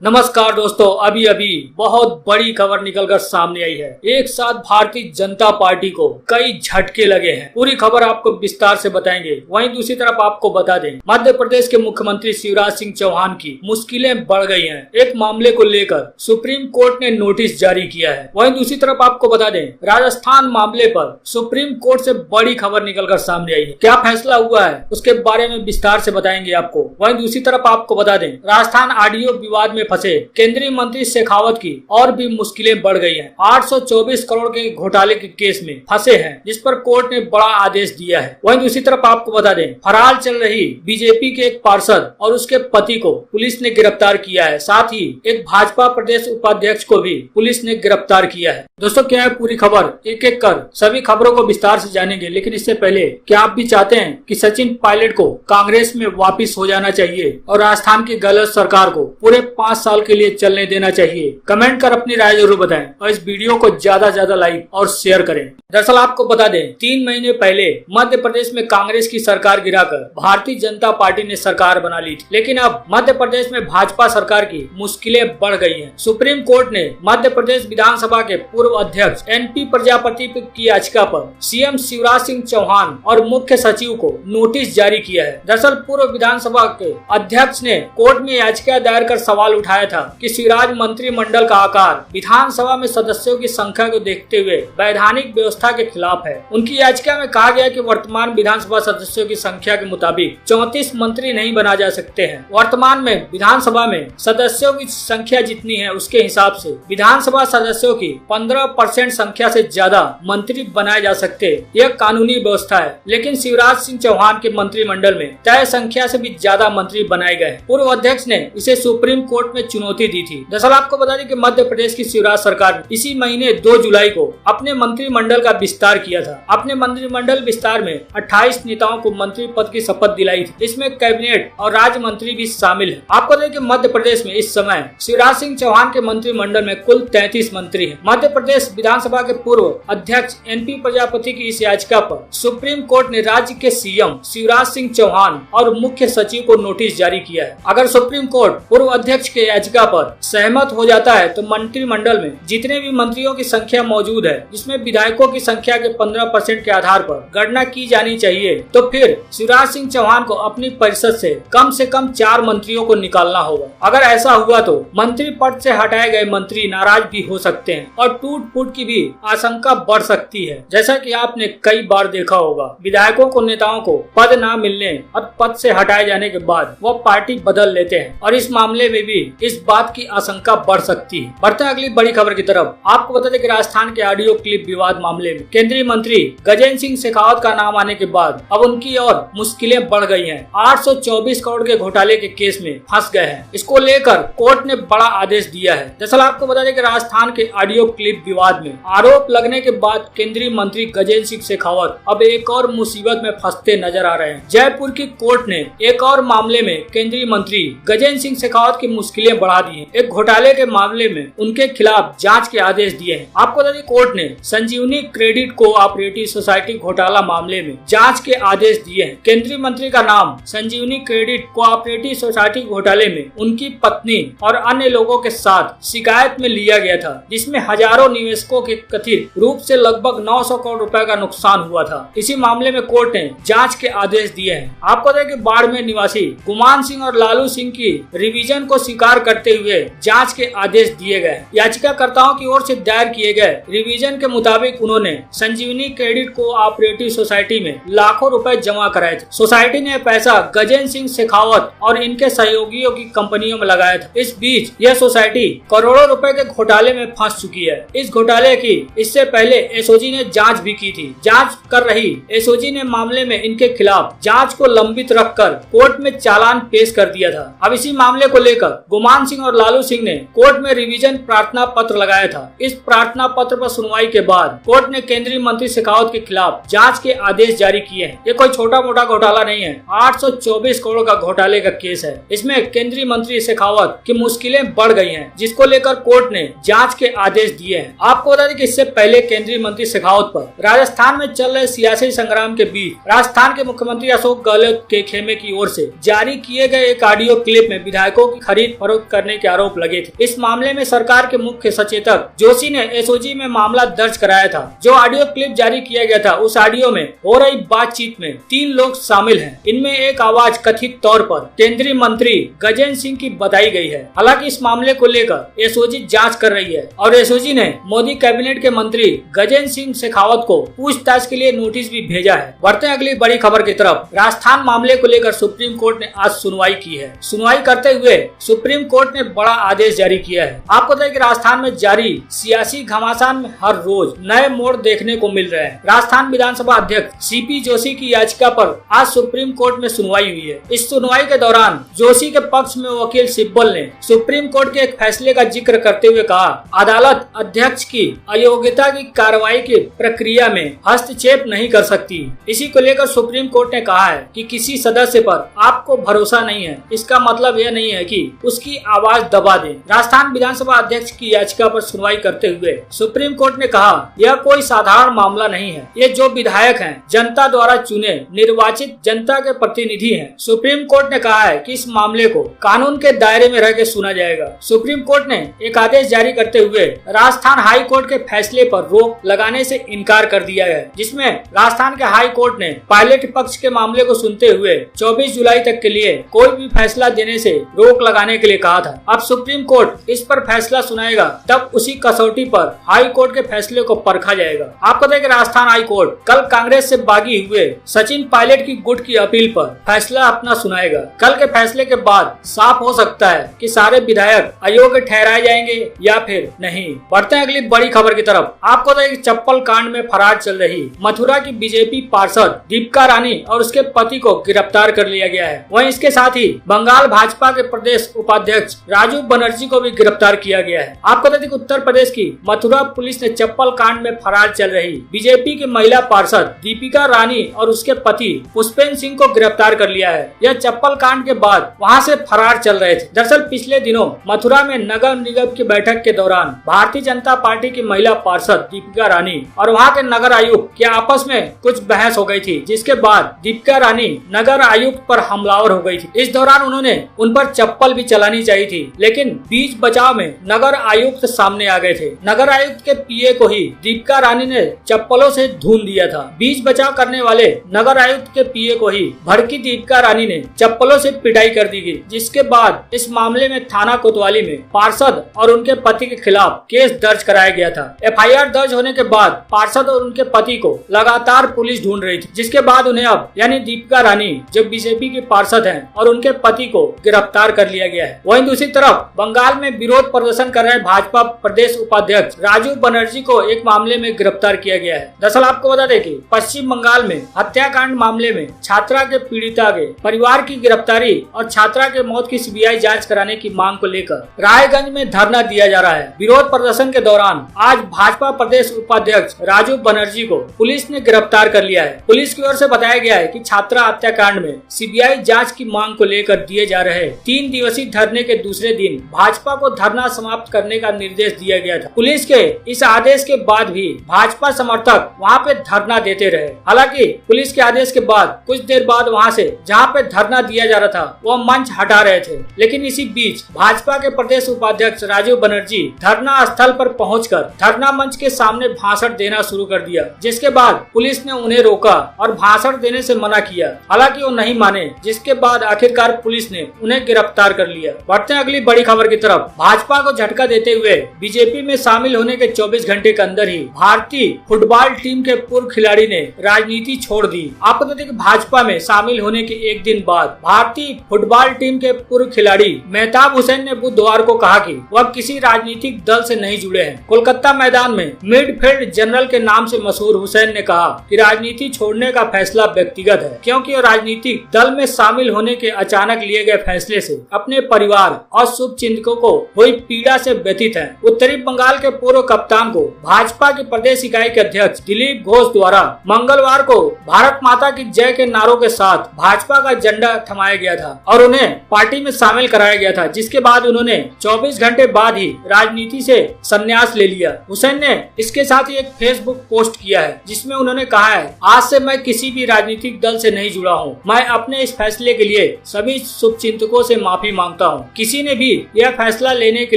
नमस्कार दोस्तों, अभी अभी बहुत बड़ी खबर निकलकर सामने आई है। एक साथ भारतीय जनता पार्टी को कई झटके लगे हैं। पूरी खबर आपको विस्तार से बताएंगे। वहीं दूसरी तरफ आपको बता दें, मध्य प्रदेश के मुख्यमंत्री शिवराज सिंह चौहान की मुश्किलें बढ़ गई हैं। एक मामले को लेकर सुप्रीम कोर्ट ने नोटिस जारी किया है। वहीं दूसरी तरफ आपको बता दें, राजस्थान मामले पर सुप्रीम कोर्ट से बड़ी खबर निकलकर सामने आई है। क्या फैसला हुआ है उसके बारे में विस्तार से बताएंगे आपको। वहीं दूसरी तरफ आपको बता दें, राजस्थान ऑडियो विवाद में फंसे केंद्रीय मंत्री शेखावत की और भी मुश्किलें बढ़ गई हैं। 824 करोड़ के घोटाले के केस में फंसे हैं, जिस पर कोर्ट ने बड़ा आदेश दिया है। वहीं दूसरी तरफ आपको बता दें, फरार चल रही बीजेपी के एक पार्षद और उसके पति को पुलिस ने गिरफ्तार किया है। साथ ही एक भाजपा प्रदेश उपाध्यक्ष को भी पुलिस ने गिरफ्तार किया है। दोस्तों, क्या है पूरी खबर, एक एक कर सभी खबरों को विस्तार से जानेंगे। लेकिन इससे पहले, क्या आप भी चाहते हैं कि सचिन पायलट को कांग्रेस में वापिस हो जाना चाहिए और राजस्थान की गलत सरकार को पूरे 5 साल के लिए चलने देना चाहिए? कमेंट कर अपनी राय जरूर बताएं और इस वीडियो को ज्यादा लाइक और शेयर करें। दरअसल आपको बता दें, 3 महीने पहले मध्य प्रदेश में कांग्रेस की सरकार गिराकर भारतीय जनता पार्टी ने सरकार बना ली थी। लेकिन अब मध्य प्रदेश में भाजपा सरकार की मुश्किलें बढ़ गई हैं। सुप्रीम कोर्ट ने मध्य प्रदेश विधानसभा के पूर्व अध्यक्ष एनपी प्रजापति की याचिका पर सीएम शिवराज सिंह चौहान और मुख्य सचिव को नोटिस जारी किया है। दरअसल पूर्व विधानसभा के अध्यक्ष ने कोर्ट में याचिका दायर कर सवाल उठाया था कि शिवराज मंत्रिमंडल का आकार विधानसभा में सदस्यों की संख्या को देखते हुए वैधानिक व्यवस्था के खिलाफ है। उनकी याचिका में कहा गया कि वर्तमान विधानसभा सदस्यों की संख्या के मुताबिक 34 मंत्री नहीं बना जा सकते हैं। वर्तमान में विधानसभा में सदस्यों की संख्या जितनी है, उसके हिसाब से विधानसभा सदस्यों की 15% संख्या से ज्यादा मंत्री बनाए जा सकते। यह कानूनी व्यवस्था है। लेकिन शिवराज सिंह चौहान के मंत्रिमंडल में तय संख्या से भी ज्यादा मंत्री बनाए गए। पूर्व अध्यक्ष ने इसे सुप्रीम कोर्ट में चुनौती दी थी। दरअसल आपको बता दें कि मध्य प्रदेश की शिवराज सरकार ने इसी महीने 2 जुलाई को अपने मंत्रिमंडल का विस्तार किया था। अपने मंत्रिमंडल विस्तार में 28 नेताओं को मंत्री पद की शपथ दिलाई थी। इसमें कैबिनेट और राज्य मंत्री भी शामिल है। आपको बता दें कि मध्य प्रदेश में इस समय शिवराज सिंह चौहान के मंत्रिमंडल में कुल 33 मंत्री हैं। मध्य प्रदेश विधानसभा के पूर्व अध्यक्ष एनपी प्रजापति की इस याचिका पर सुप्रीम कोर्ट ने राज्य के सीएम शिवराज सिंह चौहान और मुख्य सचिव को नोटिस जारी किया है। अगर सुप्रीम कोर्ट पूर्व अध्यक्ष के याचिका पर सहमत हो जाता है तो मंत्रिमंडल में जितने भी मंत्रियों की संख्या मौजूद है, जिसमें विधायकों की संख्या के 15% के आधार पर गणना की जानी चाहिए, तो फिर शिवराज सिंह चौहान को अपनी परिषद से कम 4 मंत्रियों को निकालना होगा। अगर ऐसा हुआ तो मंत्री पद से हटाए गए मंत्री नाराज भी हो सकते हैं और टूट फूट की भी आशंका बढ़ सकती है। जैसा कि आपने कई बार देखा होगा, विधायकों को नेताओं को पद न मिलने और पद से हटाए जाने के बाद वो पार्टी बदल लेते हैं और इस मामले में भी इस बात की आशंका बढ़ सकती है। बढ़ते हैं अगली बड़ी खबर की तरफ। आपको बता दें कि राजस्थान के ऑडियो क्लिप विवाद मामले में केंद्रीय मंत्री गजेंद्र सिंह शेखावत का नाम आने के बाद अब उनकी और मुश्किलें बढ़ गई हैं। 824 करोड़ के घोटाले के केस में फंस गए हैं। इसको लेकर कोर्ट ने बड़ा आदेश दिया है। दरअसल आपको बता दें कि राजस्थान के ऑडियो क्लिप विवाद में आरोप लगने के बाद केंद्रीय मंत्री गजेंद्र सिंह शेखावत अब एक और मुसीबत में फंसते नजर आ रहे हैं। जयपुर की कोर्ट ने एक और मामले में केंद्रीय मंत्री गजेंद्र सिंह शेखावत की मुश्किलें बढ़ा दी हैं। एक घोटाले के मामले में उनके खिलाफ जांच के आदेश दिए हैं। आपको बता दें, कोर्ट ने संजीवनी क्रेडिट कोऑपरेटिव सोसाइटी घोटाला मामले में जांच के आदेश दिए हैं। केंद्रीय मंत्री का नाम संजीवनी क्रेडिट कोऑपरेटिव सोसाइटी घोटाले में उनकी पत्नी और अन्य लोगों के साथ शिकायत में लिया गया था, जिसमें हजारों निवेशकों के कथित रूप से लगभग 900 करोड़ रुपए का नुकसान हुआ था। इसी मामले में कोर्ट ने जांच के आदेश दिए हैं। आपको बता दें कि बाड़मेर निवासी गुमान सिंह और लालू सिंह की रिवीजन को स्वीकार करते हुए जांच के आदेश दिए गए। याचिकाकर्ताओं की ओर से दायर किए गए रिवीजन के मुताबिक उन्होंने संजीवनी क्रेडिट कोऑपरेटिव सोसाइटी में लाखों रुपए जमा कराए थे। सोसाइटी ने पैसा गजेंद्र सिंह शेखावत और इनके सहयोगियों की कंपनियों में लगाया था। इस बीच यह सोसाइटी करोड़ों रुपए के घोटाले में फंस चुकी है। इस घोटाले की इससे पहले एसओजी ने जांच भी की थी। जांच कर रही एसओजी ने मामले में इनके खिलाफ जांच को लंबित रखकर कोर्ट में चालान पेश कर दिया था। अब इसी मामले को लेकर गुमान सिंह और लालू सिंह ने कोर्ट में रिवीजन प्रार्थना पत्र लगाया था। इस प्रार्थना पत्र पर सुनवाई के बाद कोर्ट ने केंद्रीय मंत्री शेखावत के खिलाफ जांच के आदेश जारी किए हैं। ये कोई छोटा मोटा घोटाला नहीं है, 824 करोड़ का घोटाले का केस है। इसमें केंद्रीय मंत्री शेखावत की मुश्किलें बढ़ गई हैं, जिसको लेकर कोर्ट ने जांच के आदेश दिए हैं। आपको बता दें कि इससे पहले केंद्रीय मंत्री शेखावत पर राजस्थान में चल रहे सियासी संग्राम के बीच राजस्थान के मुख्यमंत्री अशोक गहलोत के खेमे की ओर से जारी किए गए एक ऑडियो क्लिप में विधायकों की खरीद और फरोख्त करने के आरोप लगे थे। इस मामले में सरकार के मुख्य सचेतक जोशी ने एसओजी में मामला दर्ज कराया था। जो ऑडियो क्लिप जारी किया गया था, उस ऑडियो में हो रही बातचीत में 3 लोग शामिल हैं। इनमें एक आवाज कथित तौर पर केंद्रीय मंत्री गजेंद्र सिंह की बताई गई है। हालांकि इस मामले को लेकर एसओजी जांच कर रही है और एसओजी ने मोदी कैबिनेट के मंत्री गजेंद्र सिंह शेखावत को पूछताछ के लिए नोटिस भी भेजा है। बढ़ते हैं अगली बड़ी खबर की तरफ। राजस्थान मामले को लेकर सुप्रीम कोर्ट ने आज सुनवाई की है। सुनवाई करते हुए सुप्रीम कोर्ट ने बड़ा आदेश जारी किया है। आपको बताया कि राजस्थान में जारी सियासी घमासान में हर रोज नए मोड़ देखने को मिल रहे हैं। राजस्थान विधानसभा अध्यक्ष सीपी जोशी की याचिका पर आज सुप्रीम कोर्ट में सुनवाई हुई है। इस सुनवाई के दौरान जोशी के पक्ष में वकील सिब्बल ने सुप्रीम कोर्ट के एक फैसले का जिक्र करते हुए कहा, अदालत अध्यक्ष की अयोग्यता की कार्रवाई की प्रक्रिया में हस्तक्षेप नहीं कर सकती। इसी को लेकर सुप्रीम कोर्ट ने कहा है कि किसी सदस्य पर आपको भरोसा नहीं है, इसका मतलब यह नहीं है कि उसकी आवाज दबा दें। राजस्थान विधानसभा अध्यक्ष की याचिका पर सुनवाई करते हुए सुप्रीम कोर्ट ने कहा, यह कोई साधारण मामला नहीं है। ये जो विधायक हैं, जनता द्वारा चुने निर्वाचित जनता के प्रतिनिधि हैं। सुप्रीम कोर्ट ने कहा है कि इस मामले को कानून के दायरे में रह के सुना जाएगा। सुप्रीम कोर्ट ने एक आदेश जारी करते हुए राजस्थान हाई कोर्ट के फैसले पर रोक लगाने से इनकार कर दिया है, जिसमें राजस्थान के हाई कोर्ट ने पायलट पक्ष के मामले को सुनते हुए 24 जुलाई तक के लिए कोई भी फैसला देने से रोक लगाने के लिए कहा था। अब सुप्रीम कोर्ट इस पर फैसला सुनाएगा, तब उसी कसौटी पर हाई कोर्ट के फैसले को परखा जाएगा। आपको देखें, राजस्थान हाई कोर्ट कल कांग्रेस से बागी हुए सचिन पायलट की गुट की अपील पर फैसला अपना सुनाएगा। कल के फैसले के बाद साफ हो सकता है कि सारे विधायक अयोग्य ठहराए जाएंगे या फिर नहीं। बढ़ते हैं अगली बड़ी खबर की तरफ। आपको तो एक चप्पल कांड में फरार चल रही मथुरा की बीजेपी पार्षद दीपिका रानी और उसके पति को गिरफ्तार कर लिया गया है। वहीं इसके साथ ही बंगाल भाजपा के प्रदेश उपाध्यक्ष राजू बनर्जी को भी गिरफ्तार किया गया है। आपको बता दें कि उत्तर प्रदेश की मथुरा पुलिस ने चप्पल कांड में फरार चल रही बीजेपी की महिला पार्षद दीपिका रानी और उसके पति पुष्पेंद्र सिंह को गिरफ्तार कर लिया है। यह चप्पल कांड के बाद वहां से फरार चल रहे थे। दरअसल पिछले दिनों मथुरा में नगर निगम की बैठक के दौरान भारतीय जनता पार्टी की महिला पार्षद दीपिका रानी और वहां के नगर आयुक्त के आपस में कुछ बहस हो गई थी, जिसके बाद दीपिका रानी नगर आयुक्त पर हमलावर हो गई थी। इस दौरान उन्होंने उन पर चप्पल भी चलानी चाहिए थी, लेकिन बीच बचाव में नगर आयुक्त सामने आ गए थे। नगर आयुक्त के पीए को ही दीपिका रानी ने चप्पलों से धून दिया था। बीच बचाव करने वाले नगर आयुक्त के पीए को ही भड़की दीपिका रानी ने चप्पलों से पिटाई कर दी गई, जिसके बाद इस मामले में थाना कोतवाली में पार्षद और उनके पति के खिलाफ केस दर्ज कराया गया था। एफआईआर दर्ज होने के बाद पार्षद और उनके पति को लगातार पुलिस ढूंढ रही थी, जिसके बाद उन्हें अब यानी दीपिका रानी जो बीजेपी की पार्षद हैं और उनके पति को गिरफ्तार कर लिया गया है। वहीं दूसरी तरफ बंगाल में विरोध प्रदर्शन कर रहे भाजपा प्रदेश उपाध्यक्ष राजू बनर्जी को एक मामले में गिरफ्तार किया गया है। दरअसल आपको बता दें कि पश्चिम बंगाल में हत्याकांड मामले में छात्रा के पीड़िता के परिवार की गिरफ्तारी और छात्रा के मौत की सीबीआई जांच कराने की मांग को लेकर रायगंज में धरना दिया जा रहा है। विरोध प्रदर्शन के दौरान आज भाजपा प्रदेश उपाध्यक्ष राजू बनर्जी को पुलिस ने गिरफ्तार कर लिया है। पुलिस की ओर से बताया गया है कि छात्रा हत्याकांड में सीबीआई जांच की मांग को लेकर दिए जा रहे 3 दिवसीय धरने के दूसरे दिन भाजपा को धरना समाप्त करने का निर्देश दिया गया था। पुलिस के इस आदेश के बाद भी भाजपा समर्थक वहां पे धरना देते रहे। हालांकि पुलिस के आदेश के बाद कुछ देर बाद वहां से जहां पे धरना दिया जा रहा था वह मंच हटा रहे थे, लेकिन इसी बीच भाजपा के प्रदेश उपाध्यक्ष राजीव बनर्जी धरना स्थल पर पहुंचकर धरना मंच के सामने भाषण देना शुरू कर दिया, जिसके बाद पुलिस ने उन्हें रोका और भाषण देने से मना किया। हालांकि वो नहीं माने, जिसके बाद आखिरकार पुलिस ने उन्हें गिरफ्तार कर लिया। बढ़ते हैं अगली बड़ी खबर की तरफ। भाजपा को झटका देते हुए बीजेपी में शामिल होने के 24 घंटे के अंदर ही भारतीय फुटबॉल टीम के पूर्व खिलाड़ी ने राजनीति छोड़ दी। आपको बता दें कि भाजपा में शामिल होने के एक दिन बाद भारतीय फुटबॉल टीम के पूर्व खिलाड़ी मेहताब हुसैन ने बुधवार को कहा कि वह किसी राजनीतिक दल से नहीं जुड़े हैं। कोलकाता मैदान में मिडफील्ड जनरल के नाम से मशहूर हुसैन ने कहा कि राजनीति छोड़ने का फैसला व्यक्तिगत है, क्योंकि वो राजनीतिक दल में शामिल होने के अचानक लिए गए फैसले से अपने परिवार और शुभचिंतकों को हुई पीड़ा से व्यथित है। उत्तरी बंगाल के पूर्व कप्तान को भाजपा की प्रदेश इकाई के अध्यक्ष दिलीप घोष द्वारा मंगलवार को भारत माता की जय के नारों के साथ भाजपा का झंडा थमाया गया था और उन्हें पार्टी में शामिल कराया गया था, जिसके बाद उन्होंने 24 घंटे बाद ही राजनीति से संन्यास ले लिया। हुसैन ने इसके साथ ही एक फेसबुक पोस्ट किया है, जिसमें उन्होंने कहा है, आज से मैं किसी भी राजनीतिक दल से नहीं जुड़ा हूँ। मैं अपने इस फैसले के लिए सभी शुभचिंतकों से माफी मांगता हूँ। हूँ। किसी ने भी यह फैसला लेने के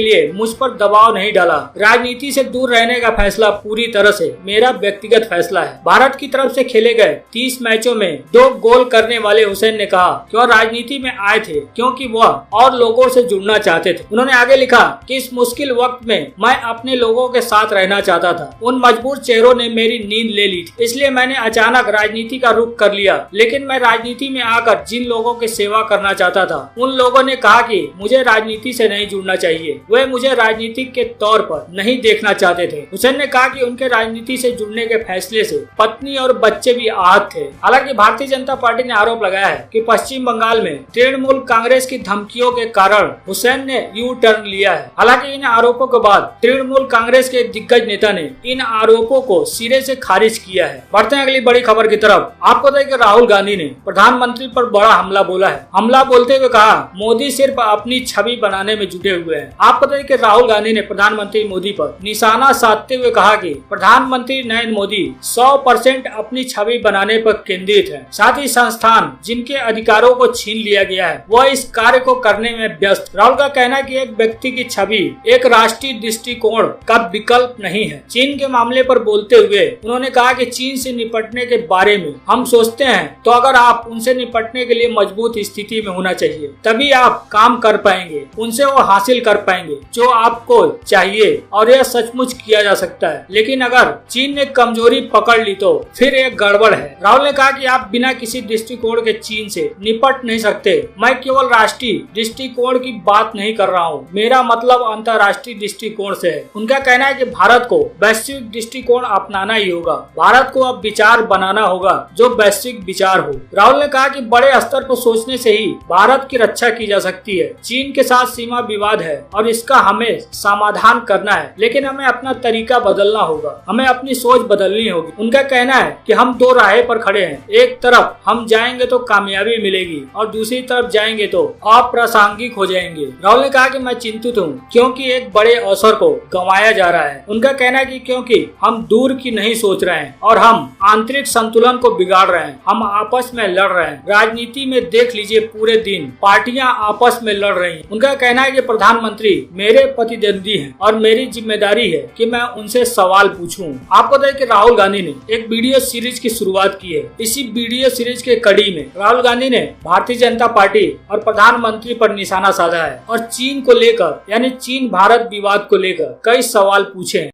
लिए मुझ पर दबाव नहीं डाला। राजनीति से दूर रहने का फैसला पूरी तरह से मेरा व्यक्तिगत फैसला है। भारत की तरफ से खेले गए 30 मैचों में 2 गोल करने वाले हुसैन ने कहा कि वह राजनीति में आए थे क्योंकि वह और लोगों से जुड़ना चाहते थे। उन्होंने आगे लिखा कि इस मुश्किल वक्त में मैं अपने लोगों के साथ रहना चाहता था। उन मजबूर चेहरों ने मेरी नींद ले ली थी, इसलिए मैंने अचानक राजनीति का रुख कर लिया। लेकिन मैं राजनीति में आकर जिन लोगों की सेवा करना चाहता था, उन लोगों ने कहा कि मुझे राजनीति से नहीं जुड़ना चाहिए। वे मुझे राजनीतिक के तौर पर नहीं देखना चाहते थे। हुसैन ने कहा कि उनके राजनीति से जुड़ने के फैसले से पत्नी और बच्चे भी आहत थे। हालांकि भारतीय जनता पार्टी ने आरोप लगाया है कि पश्चिम बंगाल में तृणमूल कांग्रेस की धमकियों के कारण हुसैन ने यू टर्न लिया है। हालांकि इन आरोपों के बाद तृणमूल कांग्रेस के दिग्गज नेता ने इन आरोपों को सिरे से खारिज किया है। बढ़ते हैं अगली बड़ी खबर की तरफ। आपको बताइए कि राहुल गांधी ने प्रधानमंत्री पर बड़ा हमला बोला है। हमला बोलते हुए कहा मोदी सिर्फ अपनी छवि बनाने में जुटे हुए हैं। आपको बताइए कि राहुल गांधी ने प्रधानमंत्री मोदी पर निशाना साधते हुए कहा कि प्रधानमंत्री नरेंद्र मोदी 100% अपनी छवि बनाने पर केंद्रित है। साथ ही संस्थान जिनके अधिकारों को छीन लिया गया है वह इस कार्य को करने में व्यस्त। राहुल का कहना है कि एक व्यक्ति की छवि एक राष्ट्रीय दृष्टिकोण का विकल्प नहीं है। चीन के मामले पर बोलते हुए उन्होंने कहा कि चीन से निपटने के बारे में हम सोचते हैं तो अगर आप उनसे निपटने के लिए मजबूत स्थिति में होना चाहिए, तभी आप काम कर पाएंगे, उनसे वो हासिल कर पाएंगे जो आपको चाहिए, और यह सचमुच किया जा सकता है। लेकिन अगर चीन ने कमजोरी पकड़ ली तो फिर एक गड़बड़ है। राहुल ने कहा कि आप बिना किसी दृष्टिकोण के चीन से निपट नहीं सकते। मैं केवल राष्ट्रीय दृष्टिकोण की बात नहीं कर रहा हूँ, मेरा मतलब अंतर्राष्ट्रीय दृष्टिकोण से है। उनका कहना है कि भारत को वैश्विक दृष्टिकोण अपनाना ही होगा। भारत को अब विचार बनाना होगा जो वैश्विक विचार हो। राहुल ने कहा कि बड़े स्तर पर सोचने से ही भारत की रक्षा की जा सकती है। चीन के साथ सीमा विवाद है और इसका हमें समाधान करना है, लेकिन हमें अपना तरीका बदलना होगा, हमें अपनी सोच बदलनी होगी। उनका कहना है कि हम 2 राह पर खड़े हैं। एक तरफ हम जाएंगे तो कामयाबी मिलेगी और दूसरी तरफ जाएंगे तो अप्रासंगिक हो जाएंगे। राहुल ने कहा कि मैं चिंतित हूँ क्योंकि एक बड़े अवसर को गंवाया जा रहा है। उनका कहना है कि क्योंकि हम दूर की नहीं सोच रहे हैं और हम आंतरिक संतुलन को बिगाड़ रहे हैं, हम आपस में लड़ रहे हैं। राजनीति में देख लीजिए पूरे दिन पार्टियां आपस में लड़ रही हैं। उनका कहना है कि प्रधानमंत्री मेरे प्रतिद्वंदी हैं और मेरी जिम्मेदारी है कि मैं उनसे सवाल पूछूं। आपको बताइए कि राहुल गांधी ने एक वीडियो सीरीज की शुरुआत की है। इसी वीडियो सीरीज के कड़ी में राहुल गांधी ने भारतीय जनता पार्टी और प्रधानमंत्री पर निशाना साधा है और चीन को लेकर यानी चीन भारत विवाद को लेकर कई सवाल पूछे हैं।